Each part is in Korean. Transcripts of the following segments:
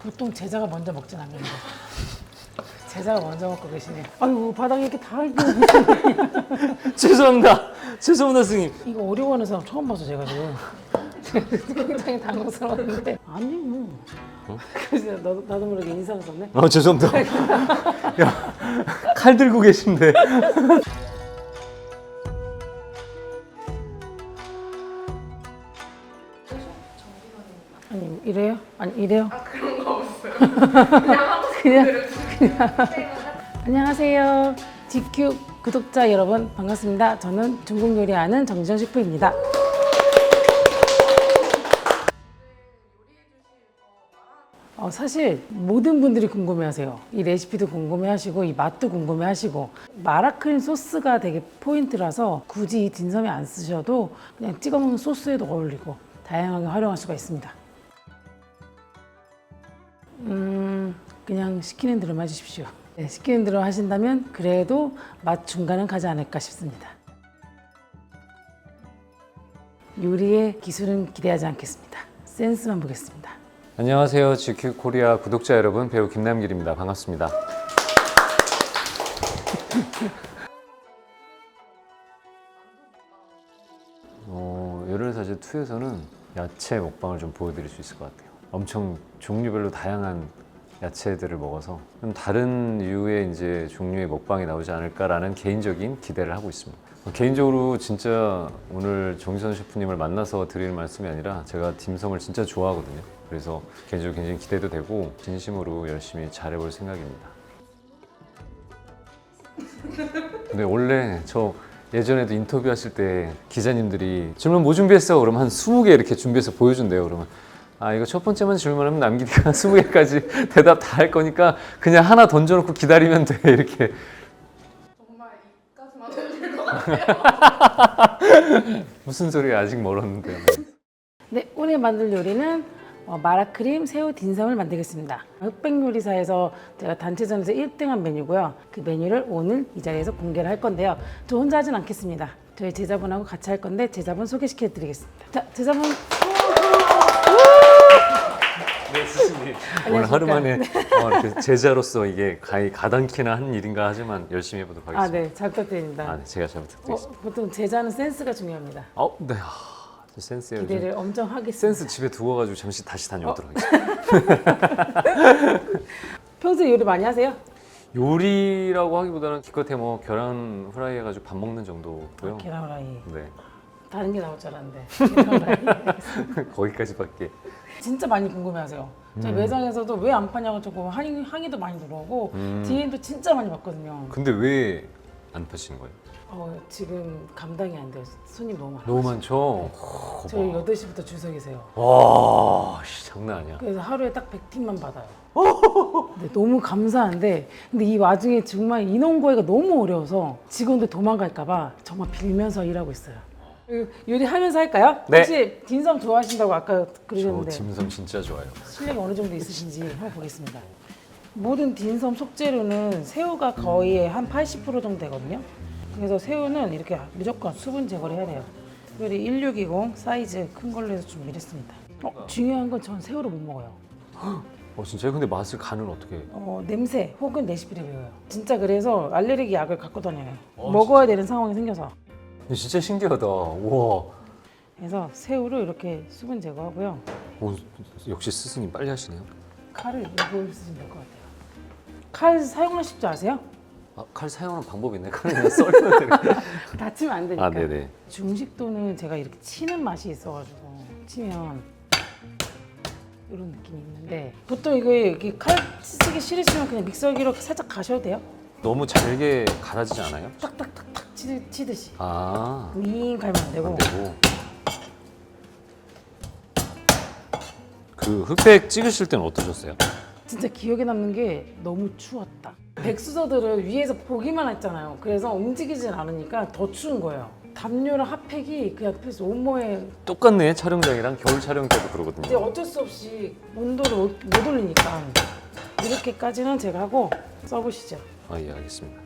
보통 제자가 먼저 먹진 않는데 제자가 먼저 먹고 계시네. 아유 바닥에 이렇게 다 있고 죄송합니다. 죄송합니다, 스님. 이거 어려워하는 사람 처음 봐서 제가 지금 굉장히 당황스러웠는데 아니 뭐 그래서 나도 모르게 인상을 썼네. 죄송합니다. 야, 칼 들고 계신데. 아니 이래요? 아니 이래요? 아 그런 거 없어요. 그냥 하고 싶은 그냥 안녕하세요. GQ 구독자 여러분 반갑습니다. 저는 중국 요리하는 정지현 셰프입니다. 사실 모든 분들이 궁금해하세요. 이 레시피도 궁금해하시고 이 맛도 궁금해하시고 마라크림 소스가 되게 포인트라서 굳이 이 딘섬에 안 쓰셔도 그냥 찍어 먹는 소스에도 어울리고 다양하게 활용할 수가 있습니다. 그냥 시키는 대로만 해주십시오. 네, 시키는 대로 하신다면 그래도 맛 중간은 가지 않을까 싶습니다. 요리의 기술은 기대하지 않겠습니다. 센스만 보겠습니다. 안녕하세요. GQ 코리아 구독자 여러분, 배우 김남길입니다. 반갑습니다. 열혈사제 2에서는 야채 먹방을 좀 보여드릴 수 있을 것 같아요. 엄청 종류별로 다양한 야채들을 먹어서 좀 다른 류의 이제 종류의 먹방이 나오지 않을까라는 개인적인 기대를 하고 있습니다. 개인적으로 진짜 오늘 정지선 셰프님을 만나서 드릴 말씀이 아니라 제가 딤섬을 진짜 좋아하거든요. 그래서 개인적으로 굉장히 기대도 되고 진심으로 열심히 잘해볼 생각입니다. 근데 원래 저 예전에도 인터뷰하실 때 기자님들이 질문 뭐 준비했어? 그러면 한 20개 이렇게 준비해서 보여준대요. 그러면 이거 첫 번째만 질문하면 남기니까 20개까지 대답 다 할 거니까 그냥 하나 던져놓고 기다리면 돼 이렇게. 정말 이까지만 해도 될 것 같아요. 무슨 소리야, 아직 멀었는데. 네, 오늘 만들 요리는 마라크림 새우 딘섬을 만들겠습니다. 흑백 요리사에서 제가 단체전에서 1등한 메뉴고요. 그 메뉴를 오늘 이 자리에서 공개를 할 건데요. 저 혼자 하진 않겠습니다. 저희 제자분하고 같이 할 건데 제자분 소개시켜 드리겠습니다. 자, 제자분. 네, 스승님. 오늘 하루 만에 이렇게 제자로서 이게 가당키나 한 일인가 하지만 열심히 해보도록 하겠습니다. 네, 잘 부탁드립니다. 네, 제가 잘 부탁드리겠습니다. 보통 제자는 센스가 중요합니다. 네. 센스예요. 기대를 엄청 하겠습니다. 센스 집에 두어가지고 잠시 다시 다녀오도록 하겠습니다. 평소에 요리 많이 하세요? 요리라고 하기보다는 기껏해 뭐 계란 후라이 해가지고 밥 먹는 정도고요. 계란 후라이. 네. 다른 게 나올 줄 알았는데. 계란 후라이. 거기까지밖에. 진짜 많이 궁금해하세요. 저희 매장에서도 왜 안 파냐고 조금 항의도 많이 들어오고 DM도 진짜 많이 받거든요. 근데 왜 안 파시는 거예요? 지금 감당이 안 돼요. 손님 너무 많아요. 너무 많죠? 저희 8시부터 줄 서 계세요. 와, 장난 아니야. 그래서 하루에 딱 100팀만 받아요. 네, 너무 감사한데 근데 이 와중에 정말 인원 구하기가 너무 어려워서 직원들 도망갈까봐 정말 빌면서 일하고 있어요. 요리하면서 할까요? 네. 혹시 딘섬 좋아하신다고 아까 저 그러셨는데 딤섬 진짜 좋아요. 실력이 어느 정도 있으신지 한번 보겠습니다. 모든 딘섬 속재료는 새우가 거의 한 80% 정도 되거든요. 그래서 새우는 이렇게 무조건 수분 제거를 해야 돼요. 특별히 1620 사이즈 큰 걸로 해서 준비했습니다. 중요한 건 전 새우를 못 먹어요. 진짜요? 근데 맛을 간은 어떻게 해요? 냄새 혹은 레시피를 배워요. 진짜 그래서 알레르기 약을 갖고 다녀요. 먹어야 되는 상황이 생겨서. 진짜 신기하다. 우와. 그래서 새우를 이렇게 수분 제거하고요. 역시 스승님 빨리 하시네요. 칼을 이걸 쓰시면 될 것 같아요. 칼 사용하실 줄 아세요? 칼 사용하는 방법이 있네. 칼을 그냥 썰면 되는. 다치면 안 되니까. 네네. 중식도는 제가 이렇게 치는 맛이 있어가지고 치면 이런 느낌이 있는데 보통 이게 칼 쓰기 싫으시면 그냥 믹서기로 살짝 가셔도 돼요. 너무 잘게 갈아지지 않아요? 딱딱딱딱 치듯이. 안 갈면 안 되고. 되고. 그 흑백 찍으실 때는 어떠셨어요? 진짜 기억에 남는 게 너무 추웠다. 백수저들을 위에서 보기만 했잖아요. 그래서 움직이진 않으니까 더 추운 거예요. 담요랑 핫팩이 그냥 옆에서 온몸에 똑같네. 촬영장이랑 겨울 촬영 때도 이제 그러거든요. 어쩔 수 없이 온도를 못 올리니까 이렇게까지는 제가 하고 써보시죠. 예, 알겠습니다.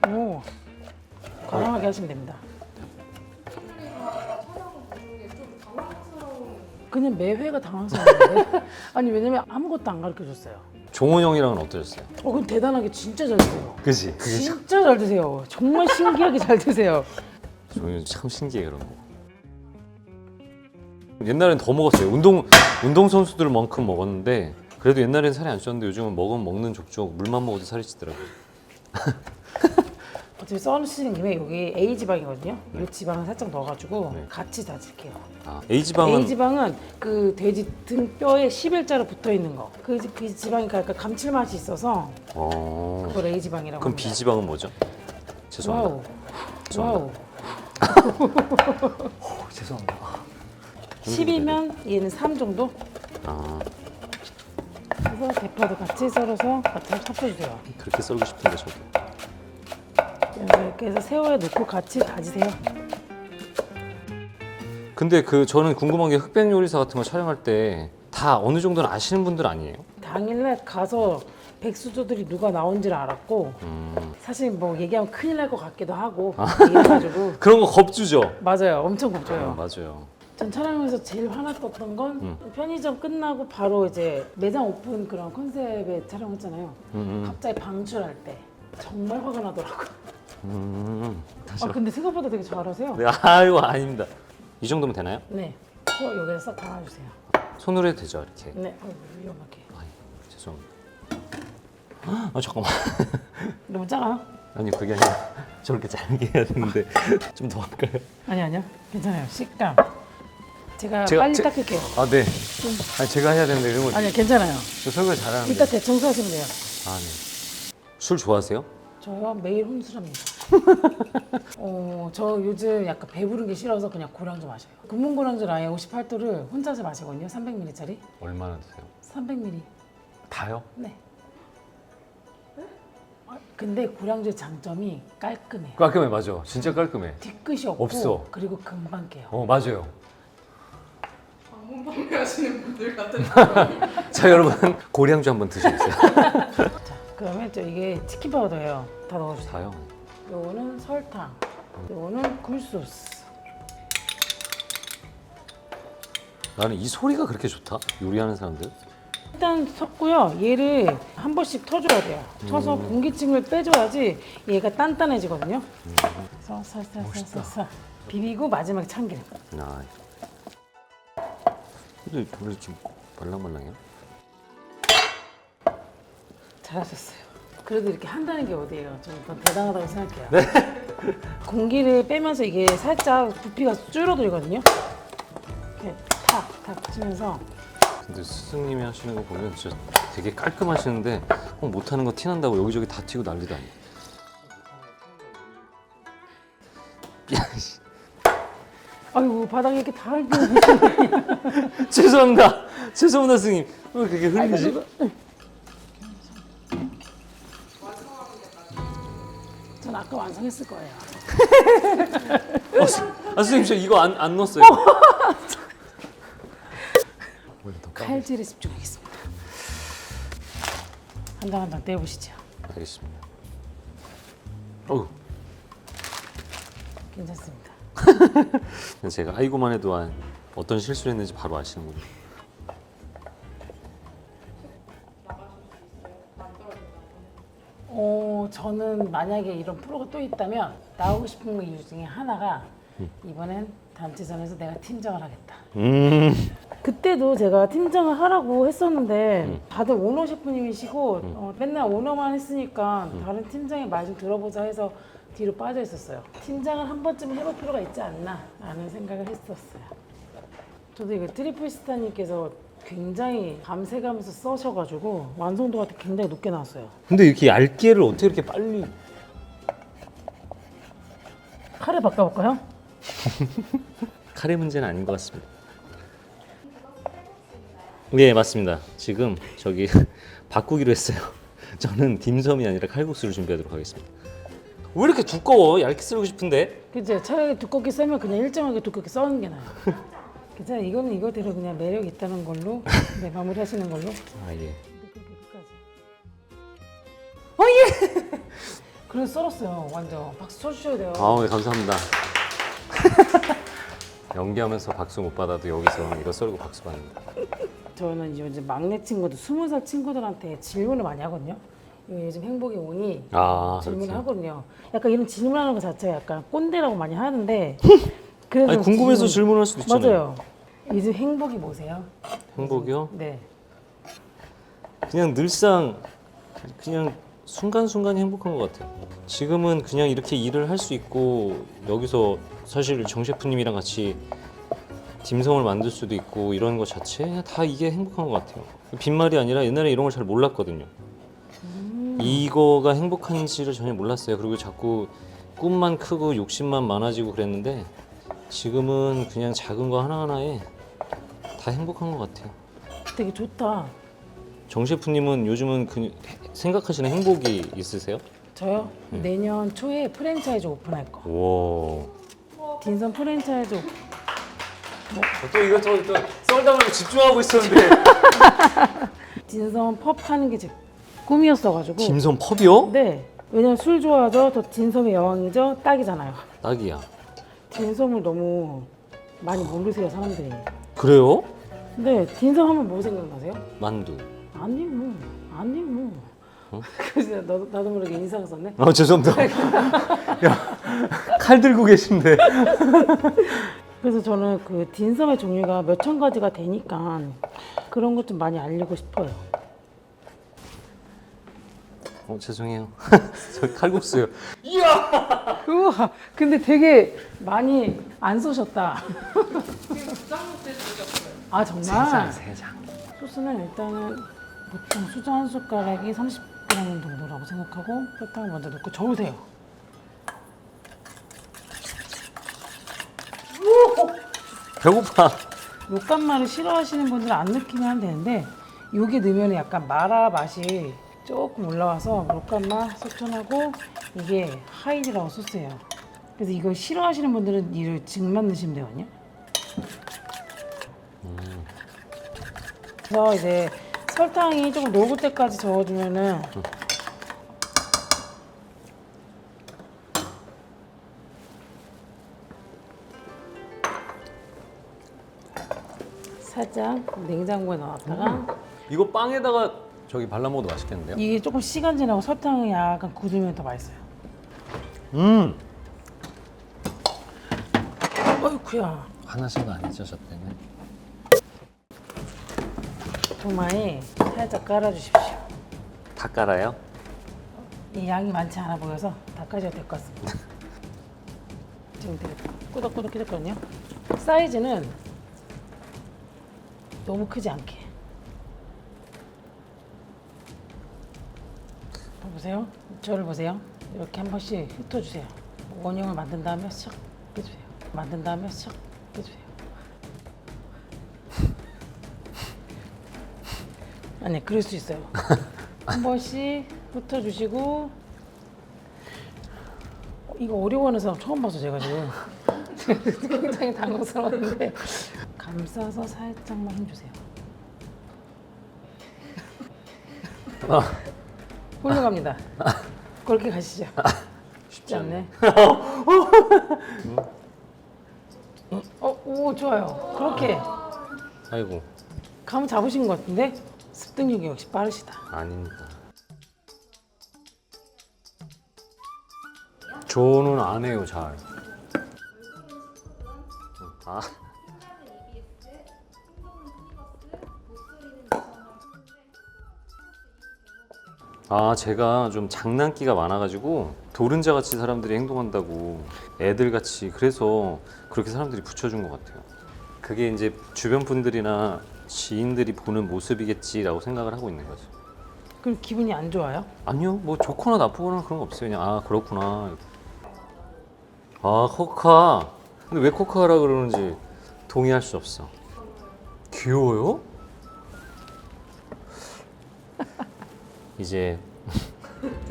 오, 과감하게 하시면 됩니다. 촬영 중에 좀 당황스러운 그냥 매회가 당황스러운데 아니 왜냐면 아무것도 안 가르쳐줬어요. 종원 형이랑은 어떠셨어요? 그럼 대단하게 진짜 잘 드세요. 그지? 그게 진짜 잘 드세요. 정말 신기하게 잘 드세요. 종원 형 참 신기해 그런 거. 옛날엔 더 먹었어요. 운동 선수들만큼 먹었는데 그래도 옛날엔 살이 안 쪘는데 요즘은 먹으면 먹는 족족 물만 먹어도 살이 찌더라고요. 어차피 써주시는 김에 여기 A 지방이거든요. 이 지방을 살짝 넣어가지고 네. 같이 다질게요. 아, A 지방은 A 지방은 그 돼지 등뼈에 11자로 붙어 있는 거. 그 지방이 그러니까 감칠맛이 있어서 그걸 A 지방이라고 그럼 합니다. B 지방은 뭐죠? 죄송합니다. 와우. 죄송합니다. 와우. 죄송합니다. 10이면 얘는 3 정도. 아, 그래서 대파도 같이 썰어서 같이 합쳐주세요. 그렇게 썰고 싶은데 저도. 그래서 이렇게 해서 새우에 넣고 같이 다지세요. 근데 저는 궁금한 게 흑백 요리사 같은 거 촬영할 때 다 어느 정도는 아시는 분들 아니에요? 당일날 가서 백수저들이 누가 나온지를 알았고 사실 뭐 얘기하면 큰일 날 것 같기도 하고 이래가지고 그런 거 겁주죠? 맞아요. 엄청 걱정해요. 맞아요. 전 촬영하면서 제일 화났었던 건 편의점 끝나고 바로 이제 매장 오픈 그런 컨셉의 촬영했잖아요. 갑자기 방출할 때 정말 화가 나더라고요. 다시. 근데 생각보다 되게 잘하세요. 네, 아이고 아닙니다. 이 정도면 되나요? 네. 여기다 싹 담아주세요. 손으로 해도 되죠 이렇게. 네. 위험하게. 아이, 죄송합니다. 아 잠깐만. 너무 작아요? 아니 그게 아니라 저렇게 잘게 해야 되는데 좀 더 할까요? 아니요. 괜찮아요. 식감. 제가 빨리 제- 닦을게요. 아 네. 아니 제가 해야 되는데 이런 거 아니요. 괜찮아요. 저 설거지 잘하는데. 이따 대청소하시면 돼요. 아 네. 술 좋아하세요? 저요? 매일 혼술합니다. 저 요즘 약간 배부른 게 싫어서 그냥 고량주 마셔요. 금문 고량주 라인 58도를 혼자서 마시거든요. 300ml짜리. 얼마나 드세요? 300ml. 다요? 네. 근데 고량주의 장점이 깔끔해요. 깔끔해 맞아. 진짜 깔끔해. 뒤끝이 없고 없어. 그리고 금방 깨요. 맞아요. 방문 판매하시는 분들 같은 자 여러분 고량주 한번 드셔보세요. 자, 그러면 이게 치킨 파우더예요. 다 넣어주세요. 다요. 요거는 설탕. 요거는 굴소스. 나는 이 소리가 그렇게 좋다. 요리하는 사람들. 일단 섞고요. 얘를 한 번씩 터줘야 돼요. 쳐서 공기층을 빼줘야지 얘가 단단해지거든요. 그래서 살살살살살 비비고 마지막에 참기름. 아. 근데 왜 이렇게 말랑말랑해요? 잘하셨어요. 그래도 이렇게 한다는 게 어디예요? 좀 대단하다고 생각해요. 네. 공기를 빼면서 이게 살짝 부피가 줄어들거든요. 이렇게 탁탁 치면서 근데 스승님이 하시는 거 보면 진짜 되게 깔끔하시는데 못하는 거 티난다고 여기저기 다 튀고 난리도 아니에요. 아이고 바닥에 이렇게 다 흘리고 죄송합니다. 죄송합니다 스님. 왜 그렇게 흘리지? 전 아까 완성했을 거예요. 스님 저 이거 안 넣었어요. 칼질에 집중하겠습니다. 한 장 한 장 떼보시죠. 알겠습니다. 어우, 괜찮습니다. 제가 아이고만 해도 어떤 실수를 했는지 바로 아시는군요. 저는 만약에 이런 프로가 또 있다면 나오고 싶은 이유 중에 하나가 이번엔 단체전에서 내가 팀장을 하겠다. 그때도 제가 팀장을 하라고 했었는데 다들 오너 셰프님이시고 맨날 오너만 했으니까 다른 팀장의 말 좀 들어보자 해서 뒤로 빠져 있었어요. 팀장을 한 번쯤 해볼 필요가 있지 않나 라는 생각을 했었어요. 저도 이거 트리플스타님께서 굉장히 밤새가면서 써셔가지고 완성도가 굉장히 높게 나왔어요. 근데 이렇게 얇게를 어떻게 이렇게 빨리? 칼을 바꿔볼까요? 칼의 문제는 아닌 것 같습니다. 네 맞습니다. 지금 저기 바꾸기로 했어요. 저는 딤섬이 아니라 칼국수를 준비하도록 하겠습니다. 왜 이렇게 두꺼워? 얇게 썰고 싶은데. 그죠? 차라리 두껍게 썰면 그냥 일정하게 두껍게 써는 게 나아요. 괜찮아요. 이거는 이거대로 그냥 매력 있다는 걸로 네, 마무리하시는 걸로. 아 예. 끝까지. 그래서 썰었어요. 완전 박수 쳐주셔야 돼요. 아 네, 감사합니다. 연기하면서 박수 못 받아도 여기서 이거 썰고 박수 받는다. 저는 이제 막내 친구들 20살 친구들한테 질문을 많이 하거든요. 이거 요즘 행복이 오니 아, 질문을 그렇지. 하거든요. 약간 이런 질문하는 것 자체가 약간 꼰대라고 많이 하는데 그래서 아니 궁금해서 질문할 수도 있잖아요. 맞아요. 요즘 행복이 뭐세요? 행복이요? 네. 그냥 늘상 그냥 순간순간이 행복한 것 같아요. 지금은 그냥 이렇게 일을 할 수 있고 여기서 사실 정 셰프님이랑 같이 딤섬을 만들 수도 있고 이런 것 자체 그냥 다 이게 행복한 것 같아요. 빈말이 아니라 옛날에 이런 걸 잘 몰랐거든요. 이거가 행복한지를 전혀 몰랐어요. 그리고 자꾸 꿈만 크고 욕심만 많아지고 그랬는데 지금은 그냥 작은 거 하나하나에 다 행복한 것 같아요. 되게 좋다. 정 셰프님은 요즘은 생각하시는 행복이 있으세요? 저요? 내년 초에 프랜차이즈 오픈할 거. 와. 딘섬 프랜차이즈 또 이거 또 썰다 집중하고 있었는데. 딘섬 펍 하는 게 제 꿈이었어가지고. 딤섬 펍이요? 네. 왜냐면 술 좋아하죠. 저 딘섬의 여왕이죠. 딱이잖아요. 딱이야. 딘섬을 너무 많이 모르세요 사람들이. 그래요? 근데 딘섬 하면 뭐 생각나세요? 만두. 아니 뭐. 그래서 나도 모르게 인상을 썼네. 죄송합니다. 야, 칼 들고 계신데. 그래서 저는 그 딘섬의 종류가 몇천 가지가 되니까 그런 것 좀 많이 알리고 싶어요. 죄송해요. 저 칼국수요. 우와, 근데 되게 많이 안 쏘셨다. 지금 2장 때 드셨어요. 아 정말? 세 장. 소스는 일단은 보통 수저 한 숟가락이 30g 정도라고 생각하고 설탕을 먼저 넣고 저으세요. 배고파. 롯감마를 싫어하시는 분들은 안 넣기만 하면 되는데 요게 넣으면 약간 마라 맛이 조금 올라와서 롯감마 소천하고 이게 하이드라고 소스예요. 그래서 이거 싫어하시는 분들은 이를 즙만 넣으시면 되거든요. 그래서 이제 설탕이 조금 녹을 때까지 저어주면은 살짝 냉장고에 넣었다가 이거 빵에다가 저기 발라 먹어도 맛있겠는데요? 이게 조금 시간 지나고 설탕이 약간 굳으면 더 맛있어요. 어이쿠야. 하나씩은 아니죠, 저 때는. 도마에 살짝 깔아주십시오. 다 깔아요? 이 양이 많지 않아 보여서 다 까셔도 될 것 같습니다. 지금 되게 꾸덕꾸덕해졌거든요. 사이즈는 너무 크지 않게. 보세요. 저를 보세요. 이렇게 한 번씩 흩어주세요. 원형을 만든 다음에 샥 빼주세요. 만든 다음에 샥 빼주세요. 아니, 그럴 수 있어요. 한 번씩 흩어주시고. 이거 어려워하는 사람 처음 봐서 제가 지금 굉장히 당황스러웠는데 감싸서 살짝만 힘주세요. 훌륭합니다. 그렇게 가시죠. 쉽지 않네. 오 좋아요. 그렇게 아이고, 감 잡으신 것 같은데 습득력이 역시 빠르시다. 아닙니다. 저는 안 해요, 잘. 아. 제가 좀 장난기가 많아가지고 도른자 같이 사람들이 행동한다고 애들 같이 그래서 그렇게 사람들이 붙여준 것 같아요. 그게 이제 주변 분들이나 지인들이 보는 모습이겠지라고 생각을 하고 있는 거죠. 그럼 기분이 안 좋아요? 아니요, 뭐 좋거나 나쁘거나 그런 거 없어요. 그냥 그렇구나. 코카. 근데 왜 코카라 그러는지 동의할 수 없어. 귀여워요? 이제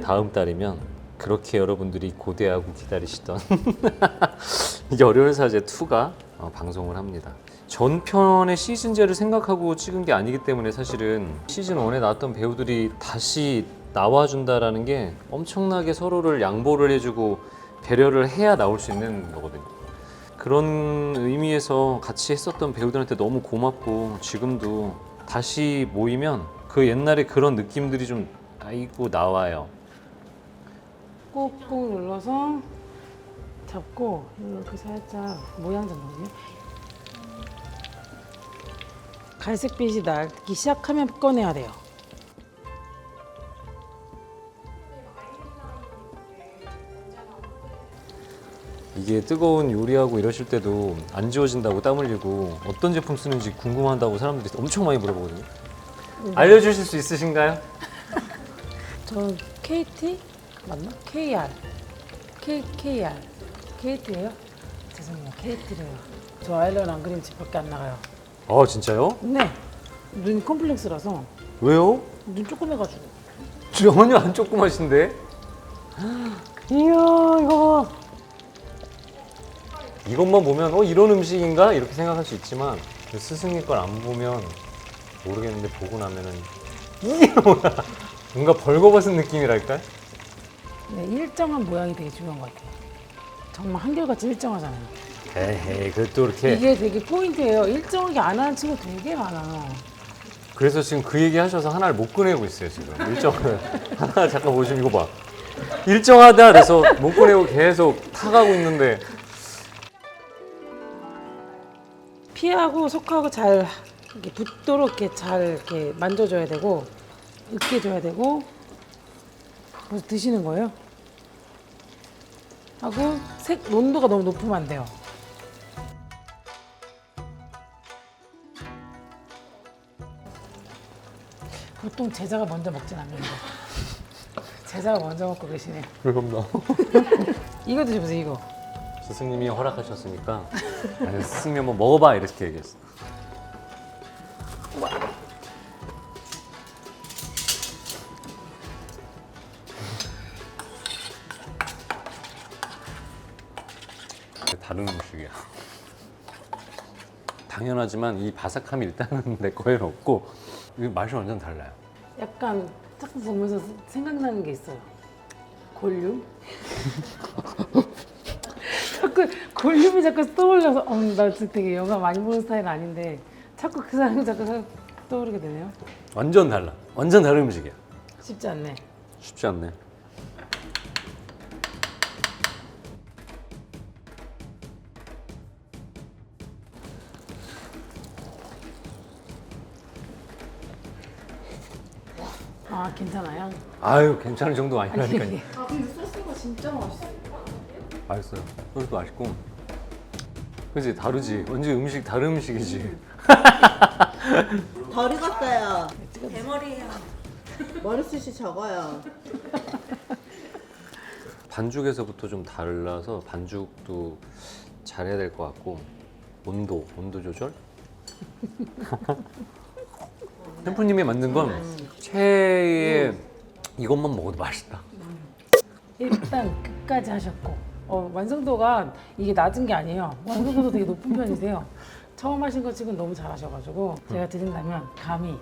다음 달이면 그렇게 여러분들이 고대하고 기다리시던 열혈사제 2가 방송을 합니다. 전편의 시즌제를 생각하고 찍은 게 아니기 때문에 사실은 시즌 1에 나왔던 배우들이 다시 나와준다라는 게 엄청나게 서로를 양보를 해주고 배려를 해야 나올 수 있는 거거든요. 그런 의미에서 같이 했었던 배우들한테 너무 고맙고 지금도 다시 모이면 그 옛날에 그런 느낌들이 좀 아이고 나와요. 꾹꾹 눌러서 잡고 이렇게 살짝 모양 잡거든요. 갈색빛이 나기 시작하면 꺼내야 돼요. 이게 뜨거운 요리하고 이러실 때도 안 지워진다고 땀 흘리고 어떤 제품 쓰는지 궁금하다고 사람들이 엄청 많이 물어보거든요. 알려주실 수 있으신가요? 저 KT 맞나? KR KR KT예요? 죄송해요 KT래요. 저 아이라인 안 그리면 집밖에 안 나가요. 아 진짜요? 네. 눈이 컴플렉스라서 왜요? 눈 조그매가지고. 전혀 안 조그마신데? 이야 이거 봐. 이것만 보면 이런 음식인가? 이렇게 생각할 수 있지만 그 스승님 걸 안 보면 모르겠는데 보고 나면은 이게 뭐야? 뭔가 벌거벗은 느낌이랄까? 네, 일정한 모양이 되게 중요한 것 같아요. 정말 한결같이 일정하잖아요. 에헤이 그것도 이렇게 이게 되게 포인트예요. 일정하게 안 하는 친구 되게 많아. 그래서 지금 그 얘기 하셔서 하나를 못 꺼내고 있어요 지금 일정을 하나 잠깐 보시면 이거 봐 일정하다 그래서 못 꺼내고 계속 타가고 있는데 피하고 속하고 잘 이렇게 붙도록 이렇게 잘 이렇게 만져줘야 되고 으깨줘야 되고 그래서 드시는 거예요. 하고 색 온도가 너무 높으면 안 돼요. 보통 제자가 먼저 먹진 않는데 제자가 먼저 먹고 계시네요. 그렇구나 이거 드셔보세요. 이거 스승님이 허락하셨으니까 아니, 스승님 한번 먹어봐 이렇게 얘기했어 다른 음식이야 당연하지만 이 바삭함이 일단은 내 거에는 없고 이 맛이 완전 달라요 약간 자꾸 보면서 생각나는 게 있어요. 골룸? 자꾸 골룸이 자꾸 떠올라서 나 진짜 되게 영화 많이 보는 스타일은 아닌데 자꾸 그 사람이 자꾸 떠오르게 되네요. 완전 달라 완전 다른 음식이야 쉽지 않네. 쉽지 않네 아 괜찮아요? 아유 괜찮을 정도 아니라니까요 아니, 아 근데 소스가 진짜 맛있어요. 맛있어요. 소스도 맛있고. 그치 다르지. 완전 음식 다른 음식이지. 덜 익었어요. 대머리예요. 머리숱이 적어요. 반죽에서부터 좀 달라서 반죽도 잘해야 될 것 같고 온도 조절. 셰프님이 만든 건 최애 이것만 먹어도 맛있다. 일단 끝까지 하셨고 완성도가 이게 낮은 게 아니에요. 완성도도 되게 높은 편이세요. 처음 하신 거 지금 너무 잘하셔가지고 제가 드린다면 감히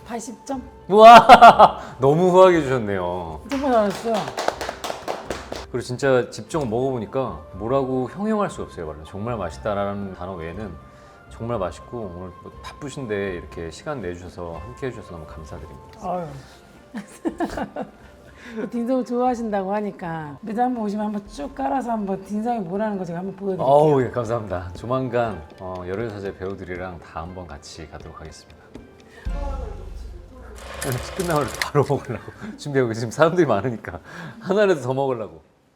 80점? 우와 너무 후하게 주셨네요. 정말 잘하셨어요. 그리고 진짜 직접 먹어보니까 뭐라고 형용할 수 없어요. 말로 정말 맛있다라는 단어 외에는 정말 맛있고 오늘 뭐 바쁘신데 이렇게 시간 내주셔서 함께 해주셔서 너무 감사드립니다. 아유. 딘섬을 좋아하신다고 하니까 매장 한번 오시면 한번 쭉 깔아서 한번 딘섬이 뭐라는 거 제가 한번 보여드릴게요. 어우 예, 감사합니다. 조만간 열혈사제 배우들이랑 다 한번 같이 가도록 하겠습니다. 끝나고 바로 먹으려고 준비하고 지금 사람들이 많으니까 하나라도 더 먹으려고.